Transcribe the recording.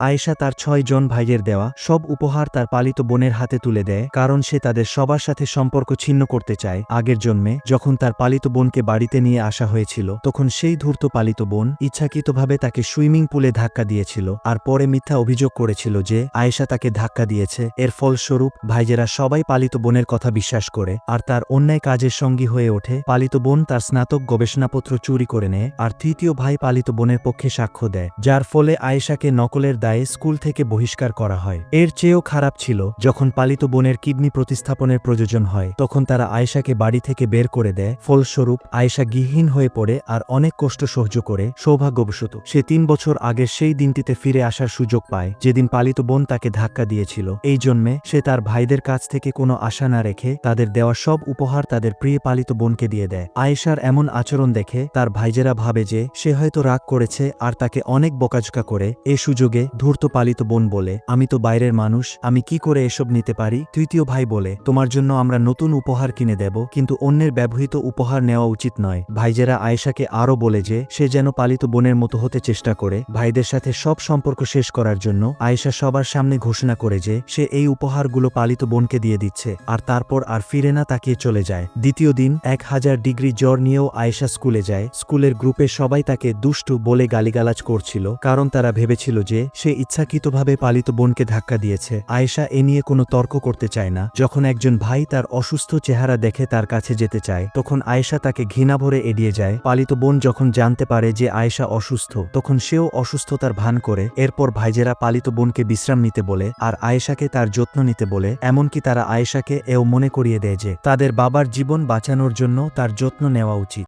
আয়েশা তার ৬ জন ভাইয়ের দেওয়া সব উপহার তার পালিত বোনের হাতে তুলে দেয়, কারণ সে তাদের সবার সাথে সম্পর্ক ছিন্ন করতে চায়। আগের জন্মে যখন তার পালিত বোনকে বাড়িতে নিয়ে আসা হয়েছিল, তখন সেই ধূর্ত পালিত বোন ইচ্ছাকৃতভাবে তাকে সুইমিং পুলে ধাক্কা দিয়েছিল আর পরে মিথ্যা অভিযোগ করেছিল যে আয়েশা তাকে ধাক্কা দিয়েছে। এর ফলস্বরূপ ভাইজেরা সবাই পালিত বোনের কথা বিশ্বাস করে আর তার অন্যায় কাজের সঙ্গী হয়ে ওঠে। পালিত বোন তার স্নাতক গবেষণাপত্র চুরি করে নেয় আর তৃতীয় ভাই পালিত বোনের পক্ষে সাক্ষ্য দেয়, যার ফলে আয়েশাকে নকলের দায়ে স্কুল থেকে বহিষ্কার করা হয়। এর চেয়েও খারাপ ছিল, যখন পালিত বোনের কিডনি প্রতিস্থাপনের প্রয়োজন হয়, তখন তারা আয়েশাকে বাড়ি থেকে বের করে দেয়। ফলস্বরূপ আয়েশা গৃহহীন হয়ে পড়ে আর অনেক কষ্ট সহ্য করে। সৌভাগ্যবশত সে ৩ বছর আগের সেই দিনটিতে ফিরে আসার সুযোগ পায় যেদিন পালিত বোন তাকে ধাক্কা দিয়েছিল। এই জন্মে সে তার ভাইদের কাছ থেকে কোনো আশা না রেখে তাদের দেওয়া সব উপহার তাদের প্রিয় পালিত বোনকে দিয়ে দেয়। আয়েশার এমন আচরণ দেখে তার ভাইজেরা ভাবে যে সে হয়তো রাগ করেছে আর তাকে অনেক বকাঝকা করে। এ সুযোগে ধূর্ত পালিত বোন বলে, আমি তো বাইরের মানুষ, আমি কি করে এসব নিতে পারি? তৃতীয় ভাই বলে, তোমার জন্য আমরা নতুন উপহার কিনে দেব, কিন্তু অন্যের ব্যবহৃত উপহার নেওয়া উচিত নয়। ভাইজেরা আয়েশাকে আরও বলে যে সে যেন পালিত বোনের মতো হতে চেষ্টা করে। ভাইদের সাথে সব সম্পর্ক শেষ করার জন্য আয়েশা সবার সামনে ঘোষণা করে যে সে এই উপহারগুলো পালিত বোনকে দিয়ে দিচ্ছে আর তারপর আর ফিরে না তাকিয়ে চলে যায়। দ্বিতীয় দিন ১০০০ ডিগ্রি জ্বর নিয়েও আয়েশা স্কুলে যায়। স্কুলের গ্রুপে সবাই তাকে দুষ্টু বলে গালিগালাজ করছিল, কারণ তারা ভেবেছিল যে সে ইচ্ছাকৃতভাবে পালিত বোনকে ধাক্কা দিয়েছে। আয়েশা এ নিয়ে কোনো তর্ক করতে চায় না। যখন একজন ভাই তার অসুস্থ চেহারা দেখে তার কাছে যেতে চায়, তখন আয়েশা তাকে ঘৃণা ভরে এড়িয়ে যায়। পালিত বোন যখন জানতে পারে যে আয়েশা অসুস্থ, তখন সেও অসুস্থতার ভান করে। এরপর ভাইজেরা পালিত বোনকে বিশ্রাম নিতে বলে আর আয়েশাকে তার যত্ন নিতে বলে। এমনকি তারা আয়েশাকে এও মনে করিয়ে দেয় যে তাদের বাবার জীবন বাঁচানোর জন্য তার যত্ন নেওয়া উচিত।